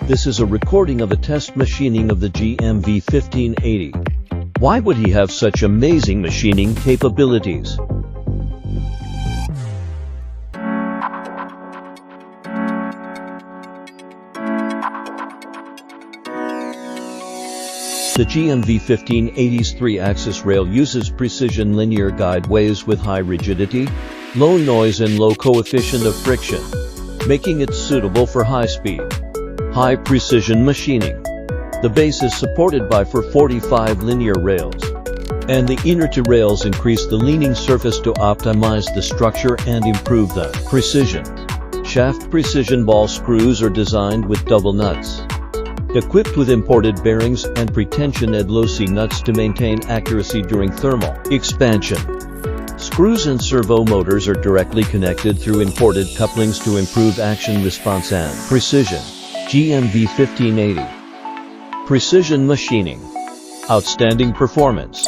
This is a recording of a test machining of the GM-V1580. Why would he have such amazing machining capabilities? The GM-V1580's 3-axis rail uses precision linear guideways with high rigidity, low noise and low coefficient of friction, making it suitable for high-speed, high-precision machining. The base is supported by 45 linear rails, and the inner two rails increase the leaning surface to optimize the structure and improve the precision. Shaft precision ball screws are designed with double nuts, equipped with imported bearings and pretension adlosi nuts to maintain accuracy during thermal expansion. Screws and servo motors are directly connected through imported couplings to improve action response and precision. GM-V1580. Precision machining. Outstanding performance.